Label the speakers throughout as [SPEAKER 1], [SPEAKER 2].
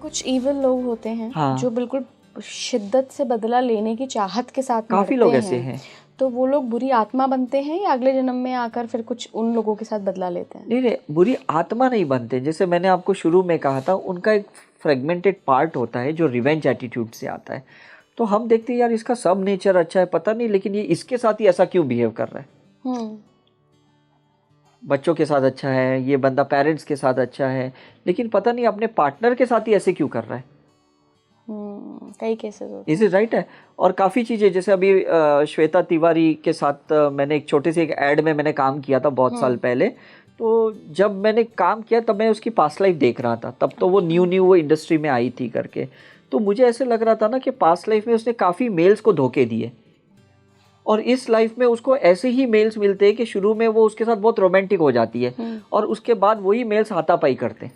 [SPEAKER 1] कुछ इविल लोग होते हैं
[SPEAKER 2] हाँ,
[SPEAKER 1] जो बिल्कुल शिद्दत से बदला लेने की चाहत के साथ
[SPEAKER 2] काफी
[SPEAKER 1] मरते
[SPEAKER 2] लोग ऐसे हैं।
[SPEAKER 1] तो वो लोग बुरी आत्मा बनते हैं या अगले जन्म में आकर फिर कुछ उन लोगों के साथ बदला लेते हैं?
[SPEAKER 2] नहीं नहीं, बुरी आत्मा नहीं बनते। जैसे मैंने आपको शुरू में कहा था, उनका एक फ्रेगमेंटेड पार्ट होता है जो रिवेंज एटीट्यूड से आता है। तो हम देखते हैं यार इसका सब नेचर अच्छा है, पता नहीं लेकिन ये इसके साथ ही ऐसा क्यों बिहेव कर रहा है। बच्चों के साथ अच्छा है, ये बंदा पेरेंट्स के साथ अच्छा है, लेकिन पता नहीं अपने पार्टनर के साथ ही ऐसे क्यों कर रहा है।
[SPEAKER 1] कई केसेस होते हैं।
[SPEAKER 2] इज इट राइट है। और काफ़ी चीज़ें, जैसे अभी श्वेता तिवारी के साथ मैंने एक छोटे से एक एड में मैंने काम किया था बहुत साल पहले। तो जब मैंने काम किया तब मैं उसकी पास्ट लाइफ देख रहा था, तब तो वो न्यू वो इंडस्ट्री में आई थी करके। तो मुझे ऐसे लग रहा था ना कि पास्ट लाइफ में उसने काफ़ी मेल्स को धोखे दिए, और इस लाइफ में उसको ऐसे ही मेल्स मिलते हैं कि शुरू में वो उसके साथ बहुत रोमांटिक हो जाती है और उसके बाद वही मेल्स हाथापाई करते हैं।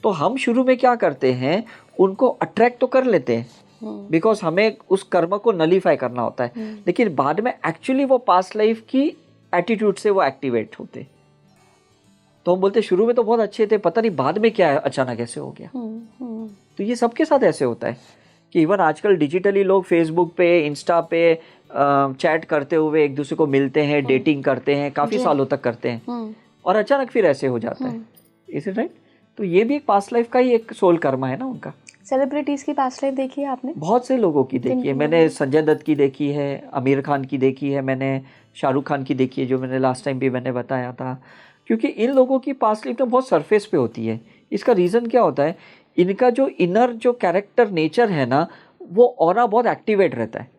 [SPEAKER 2] तो हम शुरू में क्या करते हैं, उनको अट्रैक्ट तो कर लेते हैं बिकॉज हमें उस कर्म को नलीफाई करना होता है, लेकिन बाद में एक्चुअली वो पास्ट लाइफ की एटीट्यूड से वो एक्टिवेट होते। तो हम बोलते शुरू में तो बहुत अच्छे थे, पता नहीं बाद में क्या है, अचानक ऐसे हो गया। तो ये सबके साथ ऐसे होता है कि इवन आजकल डिजिटली लोग फेसबुक पे, इंस्टा पे चैट करते हुए एक दूसरे को मिलते हैं, डेटिंग करते हैं, काफ़ी सालों तक करते हैं और अचानक फिर ऐसे हो जाता है। Is it right? तो ये भी एक पास्ट लाइफ का ही एक सोल कर्मा है ना उनका।
[SPEAKER 1] सेलिब्रिटीज की पास्ट लाइफ देखी है आपने?
[SPEAKER 2] बहुत से लोगों की देखी है मैंने। संजय दत्त की देखी है, आमिर खान की देखी है मैंने, शाहरुख खान की देखी है, जो मैंने लास्ट टाइम भी मैंने बताया था। क्योंकि इन लोगों की पास्ट लाइफ तो बहुत सरफेस पे होती है। इसका रीज़न क्या होता है, इनका जो इनर जो कैरेक्टर नेचर है ना, वो ऑरा बहुत एक्टिवेट रहता है,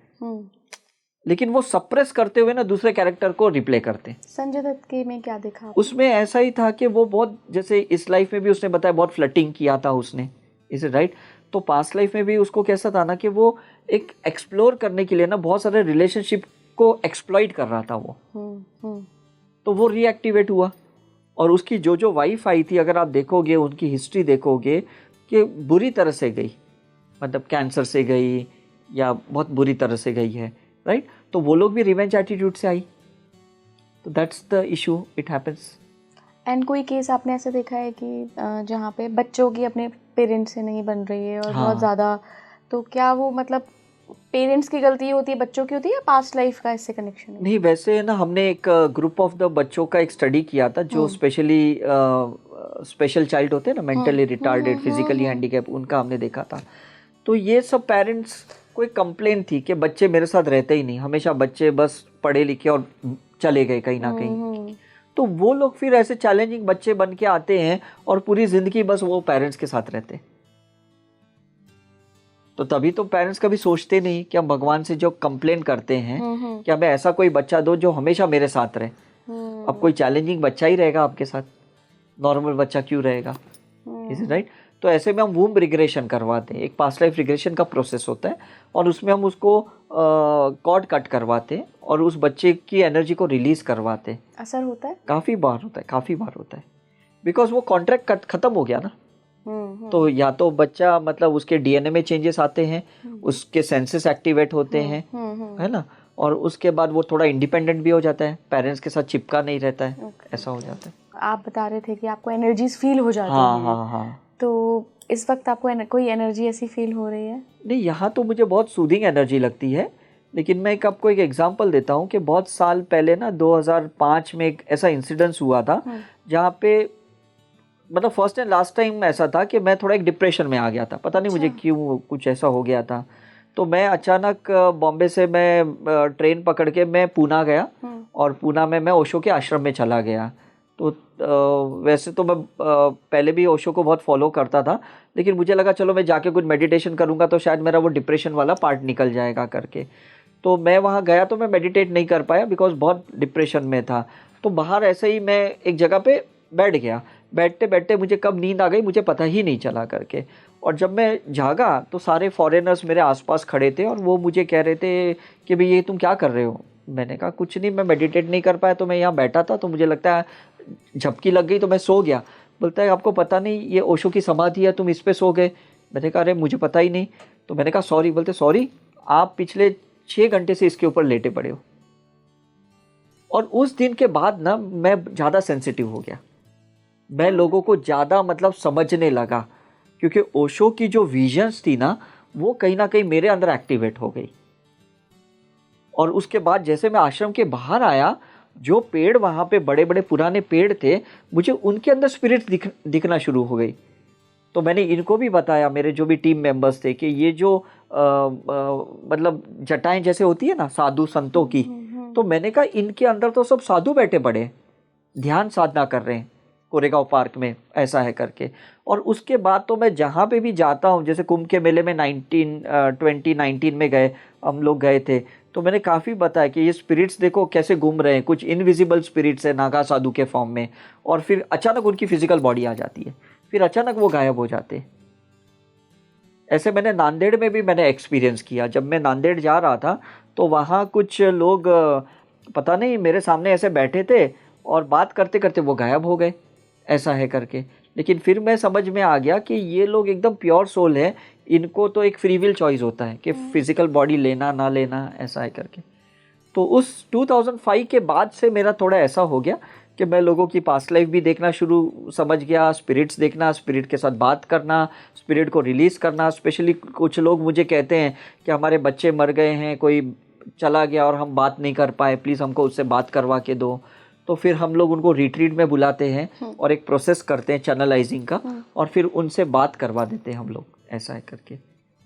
[SPEAKER 2] लेकिन वो सप्रेस करते हुए ना दूसरे कैरेक्टर को रिप्ले करते हैं।
[SPEAKER 1] संजय दत्त के में क्या देखा आपने?
[SPEAKER 2] उसमें ऐसा ही था कि वो बहुत, जैसे इस लाइफ में भी उसने बताया बहुत फ्लर्टिंग किया था उसने, इज इट राइट? तो पास्ट लाइफ में भी उसको कैसा था ना कि वो एक एक्सप्लोर करने के लिए ना बहुत सारे रिलेशनशिप को एक्सप्लॉइट कर रहा था वो। तो वो रीएक्टिवेट हुआ और उसकी जो वाइफ आई थी, अगर आप देखोगे उनकी हिस्ट्री देखोगे कि बुरी तरह से गई, मतलब कैंसर से गई या बहुत बुरी तरह से गई है, राइट? तो वो लोग भी रिवेंज एटीट्यूड से आई। तो that's the issue, it happens.
[SPEAKER 1] And कोई केस आपने ऐसे देखा है कि जहाँ पे बच्चों की अपने पेरेंट्स से नहीं बन रही है और बहुत ज़्यादा, तो क्या वो मतलब पेरेंट्स की गलती होती है, बच्चों की होती है, या पास्ट लाइफ का इससे कनेक्शन है?
[SPEAKER 2] नहीं, वैसे ना हमने एक ग्रुप ऑफ द बच्चों का एक स्टडी किया था जो स्पेशली स्पेशल चाइल्ड होते हैं ना, मेंटली रिटार्डेड, फिजिकली हैंडीकैप, उनका हमने देखा था। तो ये सब पेरेंट्स को एक कंप्लेंट थी कि बच्चे मेरे साथ रहते ही नहीं, हमेशा बच्चे बस पढ़े लिखे और चले गए कहीं ना कहीं। तो वो लोग फिर ऐसे चैलेंजिंग बच्चे बन के आते हैं और पूरी जिंदगी बस वो पेरेंट्स के साथ रहते हैं। तो तभी तो पेरेंट्स कभी सोचते नहीं कि हम भगवान से जो कंप्लेन करते हैं कि हमें ऐसा कोई बच्चा दो जो हमेशा मेरे साथ रहे। अब कोई चैलेंजिंग बच्चा ही रहेगा आपके साथ, नॉर्मल बच्चा क्यों रहेगा? Is it right? तो ऐसे में हम वूम्ब रिग्रेशन करवाते हैं, एक पास्ट लाइफ रिग्रेशन का प्रोसेस होता है और उसमें हम उसको कॉर्ड कट करवाते हैं और उस बच्चे की एनर्जी को रिलीज करवाते हैं।
[SPEAKER 1] असर होता है?
[SPEAKER 2] काफ़ी बार होता है, काफ़ी बार होता है, बिकॉज वो कॉन्ट्रैक्ट खत्म हो गया ना। तो या तो बच्चा, मतलब उसके डीएनए में चेंजेस आते हैं, उसके सेंसेस एक्टिवेट होते हैं, है ना, और उसके बाद वो थोड़ा इंडिपेंडेंट भी हो जाता है, पेरेंट्स के साथ चिपका नहीं रहता है। ऐसा हो जाता है।
[SPEAKER 1] आप बता रहे थे कि आपको एनर्जीज फील हो जाती
[SPEAKER 2] हाँ
[SPEAKER 1] हैं।
[SPEAKER 2] हाँ हाँ।
[SPEAKER 1] तो इस वक्त आपको कोई एनर्जी ऐसी फील हो रही है?
[SPEAKER 2] नहीं, यहाँ तो मुझे बहुत सूदिंग एनर्जी लगती है, लेकिन मैं आपको एक एग्जांपल देता हूँ कि बहुत साल पहले ना 2005 में एक ऐसा इंसिडेंस हुआ था जहाँ पे, मतलब फर्स्ट एंड लास्ट टाइम ऐसा था कि मैं थोड़ा एक डिप्रेशन में आ गया था, पता नहीं मुझे क्यों कुछ ऐसा हो गया था। तो मैं अचानक बॉम्बे से मैं ट्रेन पकड़ के मैं पूना गया और पूना में मैं ओशो के आश्रम में चला गया। तो वैसे तो मैं पहले भी ओशो को बहुत फॉलो करता था, लेकिन मुझे लगा चलो मैं जाके कुछ मेडिटेशन करूँगा तो शायद मेरा वो डिप्रेशन वाला पार्ट निकल जाएगा करके। तो मैं वहाँ गया तो मैं मेडिटेट नहीं कर पाया बिकॉज बहुत डिप्रेशन में था। तो बाहर ऐसे ही मैं एक जगह पे बैठ गया, बैठते बैठते मुझे कब नींद आ गई मुझे पता ही नहीं चला करके। और जब मैं जागा तो सारे फॉरेनर्स मेरे आसपास खड़े थे और वो मुझे कह रहे थे कि भाई ये तुम क्या कर रहे हो? मैंने कहा कुछ नहीं, मैं मेडिटेट नहीं कर पाया, तो मैं यहाँ बैठा था तो मुझे लगता है झपकी लग गई तो मैं सो गया। बोलता है आपको पता नहीं ये ओशो की समाधि है, तुम इस पे सो गए? मैंने कहा अरे मुझे पता ही नहीं। तो मैंने कहा सॉरी। बोलते सॉरी, आप पिछले 6 घंटे से इसके ऊपर लेटे पड़े हो। और उस दिन के बाद ना मैं ज़्यादा सेंसिटिव हो गया, मैं लोगों को ज़्यादा मतलब समझने लगा, क्योंकि ओशो की जो विजन्स थी ना वो कहीं ना कहीं मेरे अंदर एक्टिवेट हो गई। और उसके बाद जैसे मैं आश्रम के बाहर आया, जो पेड़ वहाँ पे बड़े बड़े पुराने पेड़ थे, मुझे उनके अंदर स्पिरिट दिखना शुरू हो गई। तो मैंने इनको भी बताया, मेरे जो भी टीम मेंबर्स थे, कि ये जो मतलब जटाएं जैसे होती है ना साधु संतों की, तो मैंने कहा इनके अंदर तो सब साधु बैठे पड़े ध्यान साधना कर रहे हैं कोरेगांव पार्क में, ऐसा है करके। और उसके बाद तो मैं जहाँ पे भी जाता हूँ, जैसे कुंभ के मेले में 2019 में गए, हम लोग गए थे, तो मैंने काफ़ी बताया कि ये स्पिरिट्स देखो कैसे घूम रहे हैं, कुछ इनविजिबल स्पिरिट्स है नागा साधु के फॉर्म में, और फिर अचानक उनकी फिजिकल बॉडी आ जाती है, फिर अचानक वो गायब हो जाते हैं। ऐसे मैंने नांदेड़ में भी मैंने एक्सपीरियंस किया। जब मैं नांदेड़ जा रहा था तो वहाँ कुछ लोग पता नहीं मेरे सामने ऐसे बैठे थे और बात करते करते वो गायब हो गए, ऐसा है करके। लेकिन फिर मैं समझ में आ गया कि ये लोग एकदम प्योर सोल है, इनको तो एक फ्री विल चॉइस होता है कि फिजिकल बॉडी लेना ना लेना, ऐसा है करके। तो उस 2005 के बाद से मेरा थोड़ा ऐसा हो गया कि मैं लोगों की पास्ट लाइफ भी देखना शुरू समझ गया, स्पिरिट्स देखना, स्पिरिट के साथ बात करना, स्पिरिट को रिलीज़ करना। स्पेशली कुछ लोग मुझे कहते हैं कि हमारे बच्चे मर गए हैं, कोई चला गया और हम बात नहीं कर पाए, प्लीज़ हमको उससे बात करवा के दो। तो फिर हम लोग उनको रिट्रीट में बुलाते हैं और एक प्रोसेस करते हैं चैनलाइजिंग का, और फिर उनसे बात करवा देते हैं हम लोग, ऐसा है करके।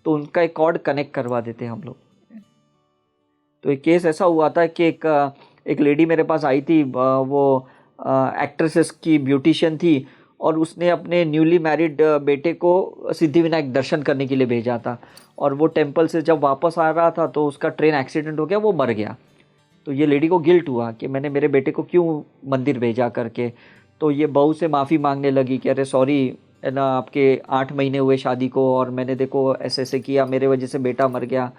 [SPEAKER 2] तो उनका एक कॉर्ड कनेक्ट करवा देते हैं हम लोग। तो एक केस ऐसा हुआ था कि एक लेडी मेरे पास आई थी, वो एक्ट्रेसेस की ब्यूटिशियन थी, और उसने अपने न्यूली मैरिड बेटे को सिद्धिविनायक दर्शन करने के लिए भेजा था। और वो टेंपल से जब वापस आ रहा था तो उसका ट्रेन एक्सीडेंट हो गया, वो मर गया। तो ये लेडी को गिल्ट हुआ कि मैंने मेरे बेटे को क्यों मंदिर भेजा करके। तो ये बहू से माफ़ी मांगने लगी कि अरे सॉरी, है ना, आपके 8 महीने हुए शादी को और मैंने देखो ऐसे ऐसे किया, मेरे वजह से बेटा मर गया।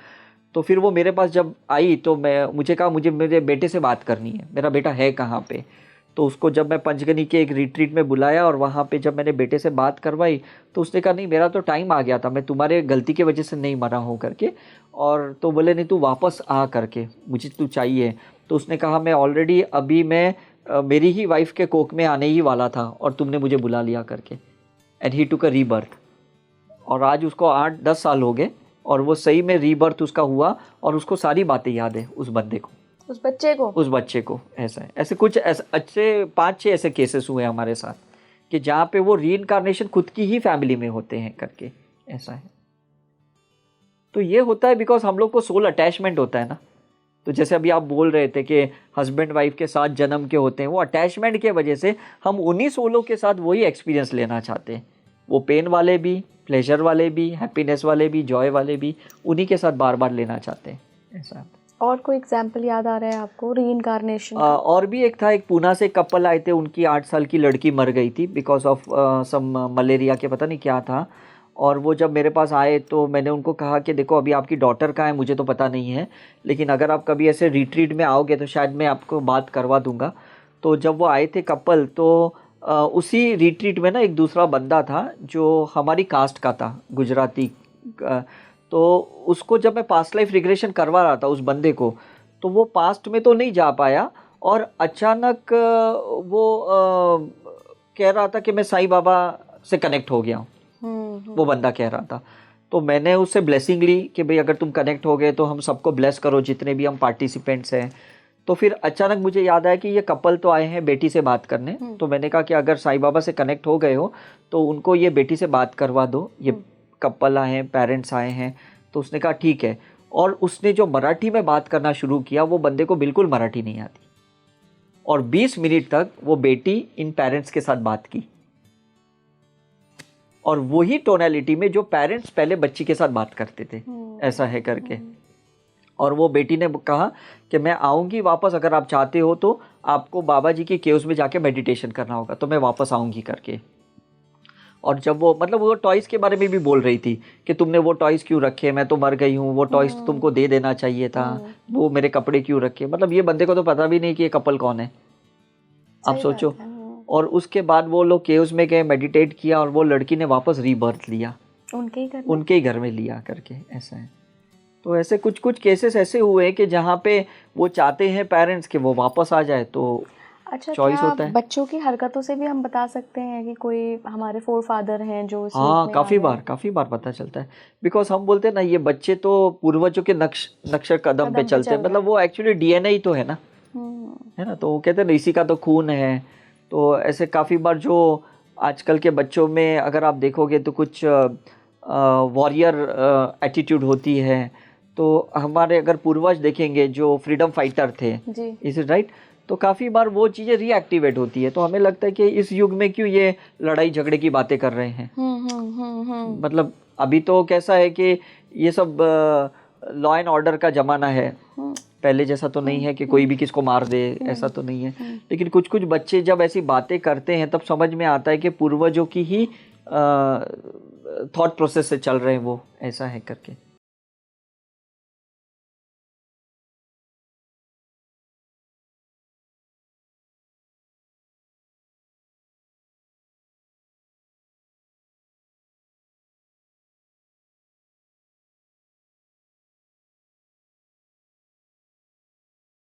[SPEAKER 2] तो फिर वो मेरे पास जब आई तो मुझे कहा मुझे मेरे बेटे से बात करनी है, मेरा बेटा है कहाँ पे। तो उसको जब मैं पंचगनी के एक रिट्रीट में बुलाया और वहाँ पे जब मैंने बेटे से बात करवाई, तो उसने कहा नहीं मेरा तो टाइम आ गया था, मैं तुम्हारे गलती की वजह से नहीं मरा हूँ करके। और तो बोले नहीं तू वापस आ करके, मुझे तू चाहिए। तो उसने कहा मैं ऑलरेडी अभी मेरी ही वाइफ के कोख में आने ही वाला था और तुमने मुझे बुला लिया करके। And he took a rebirth. और आज उसको 8-10 साल हो गए और वो सही में रीबर्थ उसका हुआ, और उसको सारी बातें याद है उस बंदे को, उस बच्चे को। ऐसा है, ऐसे कुछ अच्छे 5-6 ऐसे केसेस हुए हमारे साथ कि जहाँ पे वो रीइंकार्नेशन खुद की ही फैमिली में होते हैं करके, ऐसा है। तो ये होता है बिकॉज हम लोग को सोल अटैचमेंट होता है ना। तो जैसे अभी आप बोल रहे थे कि हस्बैंड वाइफ के साथ जन्म के होते हैं, वो अटैचमेंट के वजह से हम उन्हीं सोलों के साथ वही एक्सपीरियंस लेना चाहते हैं, वो पेन वाले भी, प्लेजर वाले भी, हैप्पीनेस वाले भी, जॉय वाले भी, उन्हीं के साथ बार बार लेना चाहते हैं, ऐसा।
[SPEAKER 1] और कोई एग्जाम्पल याद आ रहा है आपको रीइंकार्नेशन का?
[SPEAKER 2] और भी एक था, एक पूना से कपल आए थे, उनकी 8 साल की लड़की मर गई थी बिकॉज ऑफ सम मलेरिया के पता नहीं क्या था। और वो जब मेरे पास आए तो मैंने उनको कहा कि देखो अभी आपकी डॉटर कहाँ है मुझे तो पता नहीं है, लेकिन अगर आप कभी ऐसे रिट्रीट में आओगे तो शायद मैं आपको बात करवा दूंगा। तो जब वो आए थे कपल, तो उसी रिट्रीट में ना एक दूसरा बंदा था जो हमारी कास्ट का था, गुजराती। तो उसको जब मैं पास्ट लाइफ रिग्रेशन करवा रहा था उस बंदे को, तो वो पास्ट में तो नहीं जा पाया, और अचानक वो कह रहा था कि मैं साईं बाबा से कनेक्ट हो गया हूँ। वो बंदा कह रहा था। तो मैंने उससे ब्लेसिंग ली कि भाई अगर तुम कनेक्ट हो गए तो हम सबको ब्लेस करो, जितने भी हम पार्टिसिपेंट्स हैं। तो फिर अचानक मुझे याद आया कि ये कपल तो आए हैं बेटी से बात करने। तो मैंने कहा कि अगर साईं बाबा से कनेक्ट हो गए हो तो उनको ये बेटी से बात करवा दो, ये कपल आए हैं, पेरेंट्स आए हैं। तो उसने कहा ठीक है। और उसने जो मराठी में बात करना शुरू किया, वो बंदे को बिल्कुल मराठी नहीं आती, और 20 मिनट तक वो बेटी इन पेरेंट्स के साथ बात की, और वही टोनैलिटी में जो पेरेंट्स पहले बच्ची के साथ बात करते थे, ऐसा है करके। और वो बेटी ने कहा कि मैं आऊँगी वापस, अगर आप चाहते हो तो आपको बाबा जी के केव्स में जाके मेडिटेशन करना होगा, तो मैं वापस आऊँगी करके। और जब वो मतलब वो टॉयज़ के बारे में भी बोल रही थी कि तुमने वो टॉयज़ क्यों रखे, मैं तो मर गई हूँ, वो टॉयज़ तुमको दे देना चाहिए था, वो मेरे कपड़े क्यों रखे। मतलब ये बंदे को तो पता भी नहीं कि ये कपल कौन है, आप सोचो। और उसके बाद वो लोग केव्स में गए, मेडिटेट किया, और वो लड़की ने वापस रीबर्थ लिया उनके ही घर में लिया करके, ऐसा है। तो ऐसे कुछ कुछ केसेस ऐसे हुए कि जहाँ पे वो चाहते हैं पेरेंट्स कि वो वापस आ जाए। तो
[SPEAKER 1] अच्छा,
[SPEAKER 2] चॉइस
[SPEAKER 1] क्या
[SPEAKER 2] होता है।
[SPEAKER 1] बच्चों की हरकतों से भी हम बता सकते हैं कि कोई हमारे फोर फादर हैं जो इस
[SPEAKER 2] हाँ,
[SPEAKER 1] रूप में आ गए?
[SPEAKER 2] काफी बार पता चलता है। बिकॉज हम बोलते हैं ना, ये बच्चे तो पूर्वजों के नक्श कदम पे
[SPEAKER 1] कदम पे
[SPEAKER 2] चलते हैं,
[SPEAKER 1] चल रहे
[SPEAKER 2] मतलब
[SPEAKER 1] हैं।
[SPEAKER 2] वो एक्चुअली डीएनए ही तो है ना,
[SPEAKER 1] हम्म।
[SPEAKER 2] है ना। तो वो कहते हैं ना, इसी का तो खून है। तो ऐसे काफी बार जो आजकल के बच्चों में अगर आप देखोगे तो कुछ वॉरियर एटीट्यूड होती है। तो हमारे अगर पूर्वज देखेंगे जो फ्रीडम फाइटर थे,
[SPEAKER 1] जी।
[SPEAKER 2] इज इट राइट, तो काफ़ी बार वो चीज़ें रीएक्टिवेट होती है। तो हमें लगता है कि इस युग में क्यों ये लड़ाई झगड़े की बातें कर रहे हैं। मतलब अभी तो कैसा है कि ये सब लॉ एंड ऑर्डर का ज़माना है, पहले जैसा तो नहीं है कि कोई भी किसको मार दे, ऐसा तो नहीं है। लेकिन कुछ कुछ बच्चे जब ऐसी बातें करते हैं तब समझ में आता है कि पूर्वजों की ही थॉट प्रोसेस से चल रहे हैं वो, ऐसा है करके।